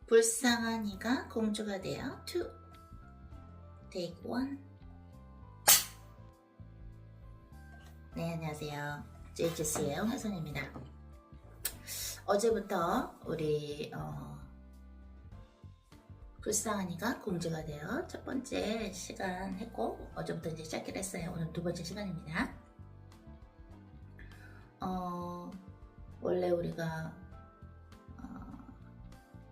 불쌍한 이가 공주가 되어 2 Take 1. 네, 안녕하세요. JHC의 화선입니다. 어제부터 우리 불쌍한 이가 공주가 되어 첫 번째 시간 했고, 어제부터 이제 시작을 했어요. 오늘 두 번째 시간입니다. 원래 우리가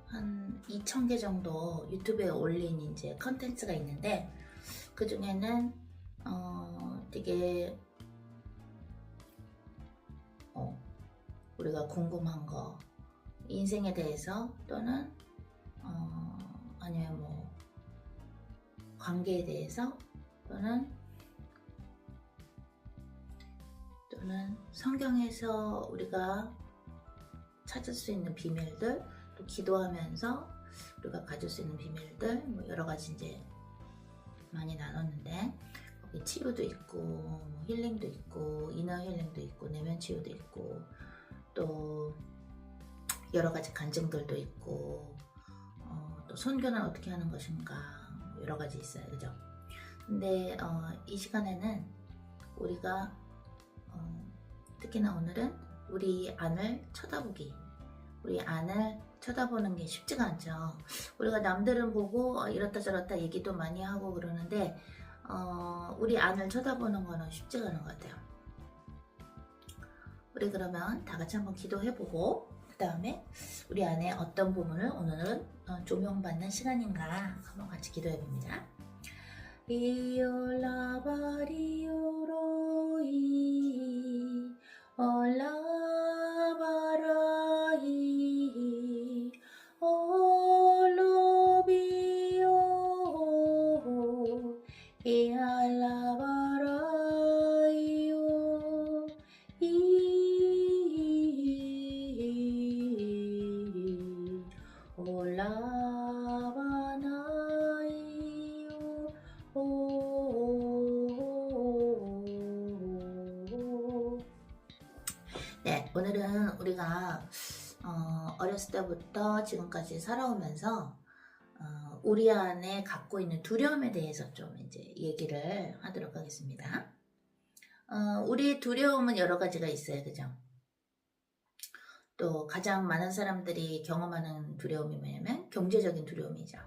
한 2,000개 정도 유튜브에 올린 이제 컨텐츠가 있는데, 그 중에는 되게 우리가 궁금한 거, 인생에 대해서 또는 아니면 뭐 관계에 대해서 또는 성경에서 우리가 찾을 수 있는 비밀들, 또 기도하면서 우리가 가질 수 있는 비밀들, 뭐 여러 가지 이제 많이 나눴는데, 거기 치유도 있고 뭐 힐링도 있고 이너 힐링도 있고 내면 치유도 있고 또 여러 가지 간증들도 있고 또 선교는 어떻게 하는 것인가, 여러 가지 있어요, 그죠? 근데 이 시간에는 우리가 특히나 오늘은 우리 안을 쳐다보기, 우리 안을 쳐다보는 게 쉽지가 않죠. 우리가 남들은 보고 이렇다 저렇다 얘기도 많이 하고 그러는데 우리 안을 쳐다보는 거는 쉽지가 않은 것 같아요. 우리 그러면 다 같이 한번 기도해보고, 그 다음에 우리 안에 어떤 부분을 오늘은 조명받는 시간인가 한번 같이 기도해봅니다. 이올라바리오로이 올라바라이 올로비오 이알라바라이오 이 올라바나이오 오. 네, 오늘은 우리가 어렸을 때부터 지금까지 살아오면서 우리 안에 갖고 있는 두려움에 대해서 좀 이제 얘기를 하도록 하겠습니다. 우리 두려움은 여러 가지가 있어요, 그죠? 또 가장 많은 사람들이 경험하는 두려움이 뭐냐면 경제적인 두려움이죠.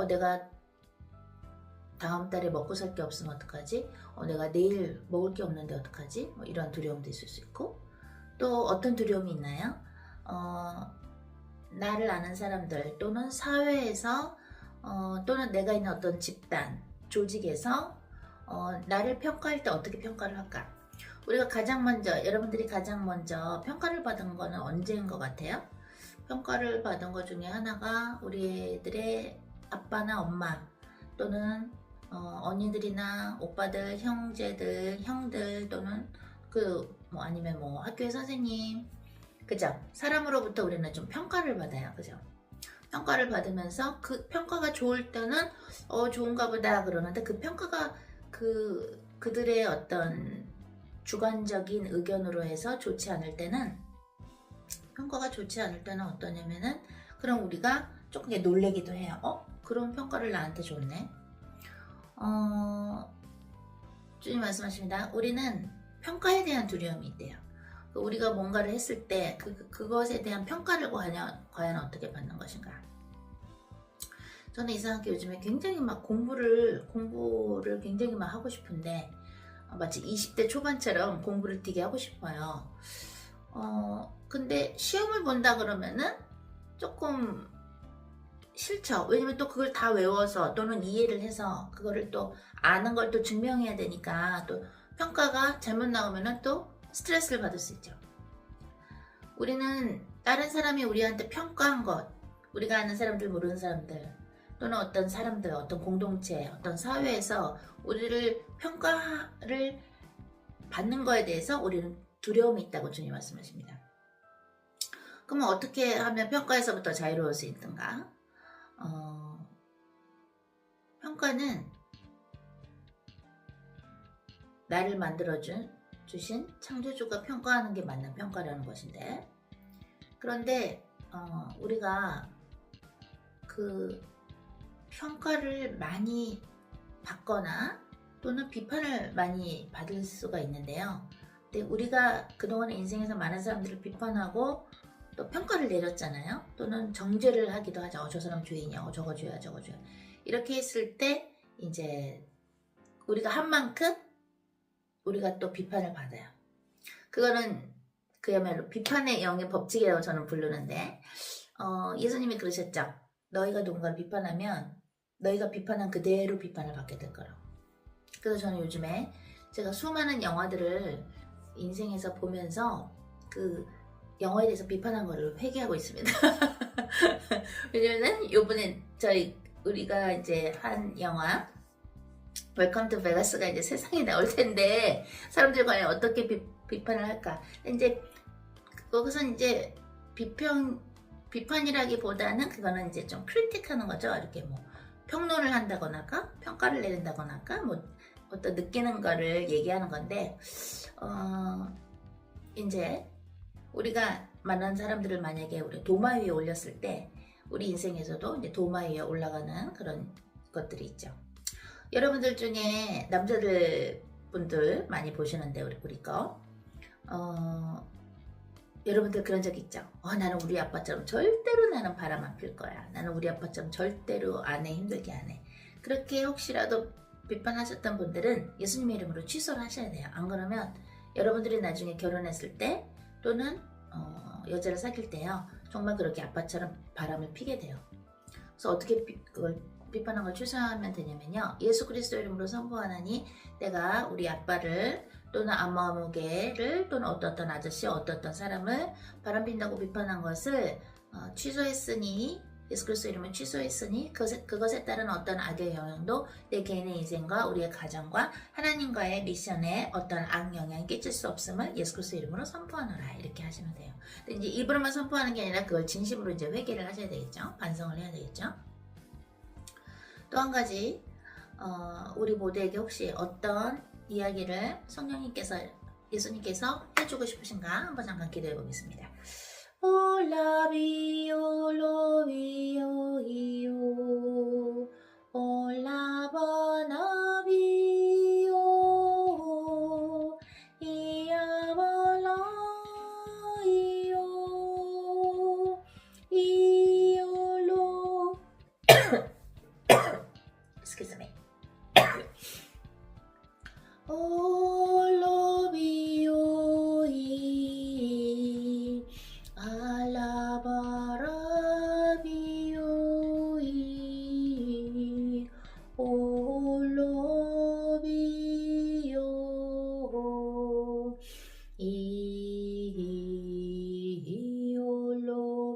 내가 다음 달에 먹고 살 게 없으면 어떡하지? 내가 내일 먹을 게 없는데 어떡하지? 뭐 이런 두려움도 있을 수 있고, 또 어떤 두려움이 있나요? 나를 아는 사람들 또는 사회에서 또는 내가 있는 어떤 집단, 조직에서 나를 평가할 때 어떻게 평가를 할까? 우리가 가장 먼저, 여러분들이 가장 먼저 평가를 받은 거는 언제인 것 같아요? 평가를 받은 것 중에 하나가 우리 애들의 아빠나 엄마 또는 언니들이나 오빠들, 형제들, 형들 또는 뭐 아니면 뭐 학교의 선생님, 그죠? 사람으로부터 우리는 좀 평가를 받아요, 그죠? 평가를 받으면서 그 평가가 좋을 때는 좋은가 보다 그러는데, 그 평가가 그들의 어떤 주관적인 의견으로 해서 좋지 않을 때는, 평가가 좋지 않을 때는 어떠냐면은, 그럼 우리가 조금 놀래기도 해요. 그런 평가를 나한테 줬네. 주님 말씀하십니다. 우리는 평가에 대한 두려움이 있대요. 우리가 뭔가를 했을 때 그것에 대한 평가를 과연 어떻게 받는 것인가. 저는 이상하게 요즘에 굉장히 막 공부를 굉장히 막 하고 싶은데, 마치 20대 초반처럼 공부를 되게 하고 싶어요. 근데 시험을 본다 그러면은 조금 싫죠. 왜냐면 또 그걸 다 외워서 또는 이해를 해서 그거를 또 아는 걸 또 증명해야 되니까, 또 평가가 잘못 나오면은 또 스트레스를 받을 수 있죠. 우리는 다른 사람이 우리한테 평가한 것, 우리가 아는 사람들, 모르는 사람들, 또는 어떤 사람들, 어떤 공동체, 어떤 사회에서 우리를 평가를 받는 거에 대해서 우리는 두려움이 있다고 주님 말씀하십니다. 그러면 어떻게 하면 평가에서부터 자유로울 수 있는가? 평가는 나를 주신 창조주가 평가하는 게 맞는 평가라는 것인데, 그런데 우리가 그 평가를 많이 받거나 또는 비판을 많이 받을 수가 있는데요. 근데 우리가 그동안 인생에서 많은 사람들을 비판하고 또 평가를 내렸잖아요. 또는 정죄를 하기도 하죠. 저 사람 죄인이야. 저거 죄야, 저거 죄야. 이렇게 했을 때 이제 우리가 한 만큼 우리가 또 비판을 받아요. 그거는 그야말로 비판의 영의 법칙이라고 저는 부르는데 예수님이 그러셨죠. 너희가 누군가를 비판하면 너희가 비판한 그대로 비판을 받게 될 거라고. 그래서 저는 요즘에 제가 수많은 영화들을 인생에서 보면서 그 영화에 대해서 비판한 거를 회개하고 있습니다. 왜냐면은 요번에 우리가 이제 한 영화 웰컴 투 베가스가 이제 세상에 나올 텐데 사람들이 과연 어떻게 비판을 할까? 이제 거기서 이제 비판이라기보다는 그거는 이제 좀 크리틱하는 거죠. 이렇게 뭐 평론을 한다거나 평가를 내린다거나 뭐 어떤 느끼는 거를 얘기하는 건데 이제 우리가 만난 사람들을 만약에 우리 도마 위에 올렸을 때 우리 인생에서도 이제 도마 위에 올라가는 그런 것들이 있죠. 여러분들 중에 남자들 분들 많이 보시는데 우리 거 여러분들 그런 적 있죠? 나는 우리 아빠처럼 절대로 나는 바람 안 필 거야. 나는 우리 아빠처럼 절대로 아내 힘들게 안 해. 그렇게 혹시라도 비판하셨던 분들은 예수님의 이름으로 취소를 하셔야 돼요. 안 그러면 여러분들이 나중에 결혼했을 때 또는 여자를 사귈 때요. 정말 그렇게 아빠처럼 바람을 피게 돼요. 그래서 어떻게 그걸 비판한 걸 취소하면 되냐면요. 예수 그리스도 이름으로 선포하나니 내가 우리 아빠를 또는 아무개를 또는 어떤 아저씨 어떤 사람을 바람핀다고 비판한 것을 취소했으니 예수 그리스도 이름을 취소했으니 그것에 따른 어떤 악의 영향도 내 개인의 인생과 우리의 가정과 하나님과의 미션에 어떤 악영향이 끼칠 수 없음을 예수 그리스도 이름으로 선포하노라 이렇게 하시면 돼요. 근데 이제 입으로만 선포하는 게 아니라 그걸 진심으로 이제 회개를 하셔야 되겠죠. 반성을 해야 되겠죠. 또 한 가지 우리 모두에게 혹시 어떤 이야기를 예수님께서 해주고 싶으신가 한번 잠깐 기도해 보겠습니다. 올라비오 로비오 이오 올라바나비오 이야발라이오 이올로 Excuse me. 올로비오이 알라바라비오이 올로비오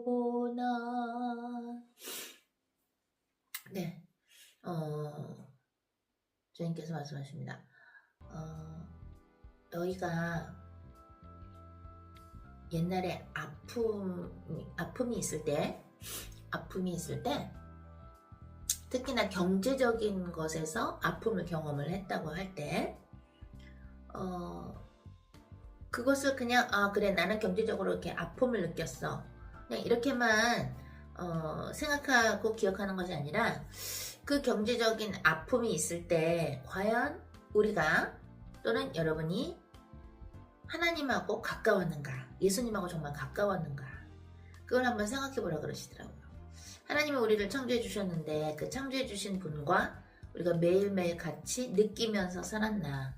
이올로보나. 네. 주님께서 말씀하십니다. 너희가 옛날에 아픔이 있을 때 특히나 경제적인 것에서 아픔을 경험을 했다고 할 때 그것을 그냥 그래 나는 경제적으로 이렇게 아픔을 느꼈어 그냥 이렇게만 생각하고 기억하는 것이 아니라 그 경제적인 아픔이 있을 때 과연 우리가 또는 여러분이 하나님하고 가까웠는가, 예수님하고 정말 가까웠는가, 그걸 한번 생각해 보라 그러시더라고요. 하나님은 우리를 창조해 주셨는데 그 창조해 주신 분과 우리가 매일매일 같이 느끼면서 살았나,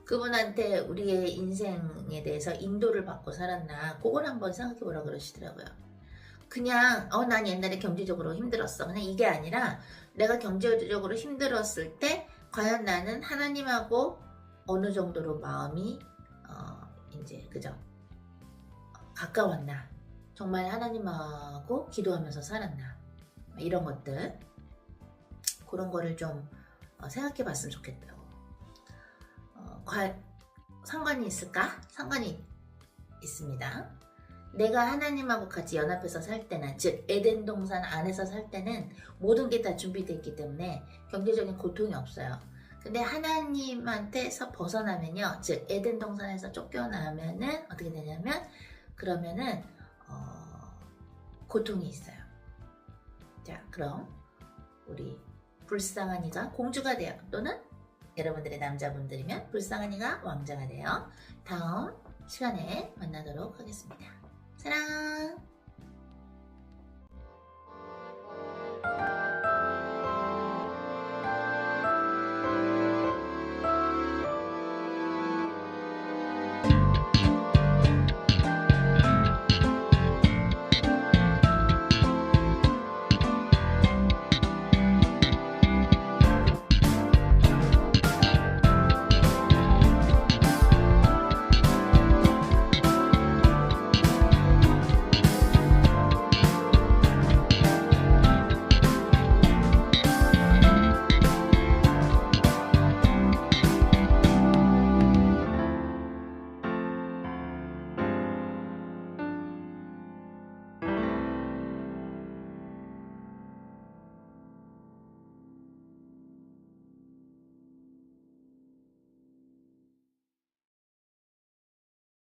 그분한테 우리의 인생에 대해서 인도를 받고 살았나, 그걸 한번 생각해 보라 그러시더라고요. 그냥 난 옛날에 경제적으로 힘들었어, 그냥 이게 아니라 내가 경제적으로 힘들었을 때 과연 나는 하나님하고 어느 정도로 마음이 이제 그죠? 가까웠나? 정말 하나님하고 기도하면서 살았나? 이런 것들, 그런 거를 좀 생각해 봤으면 좋겠다고. 상관이 있을까? 상관이 있습니다. 내가 하나님하고 같이 연합해서 살 때는, 즉 에덴 동산 안에서 살 때는 모든 게 다 준비되어 있기 때문에 경제적인 고통이 없어요. 근데 하나님한테서 벗어나면요, 즉 에덴 동산에서 쫓겨나면은 어떻게 되냐면, 그러면은 고통이 있어요. 자, 그럼 우리 불쌍한 이가 공주가 돼요. 또는 여러분들의 남자분들이면 불쌍한 이가 왕자가 돼요. 다음 시간에 만나도록 하겠습니다. 사랑!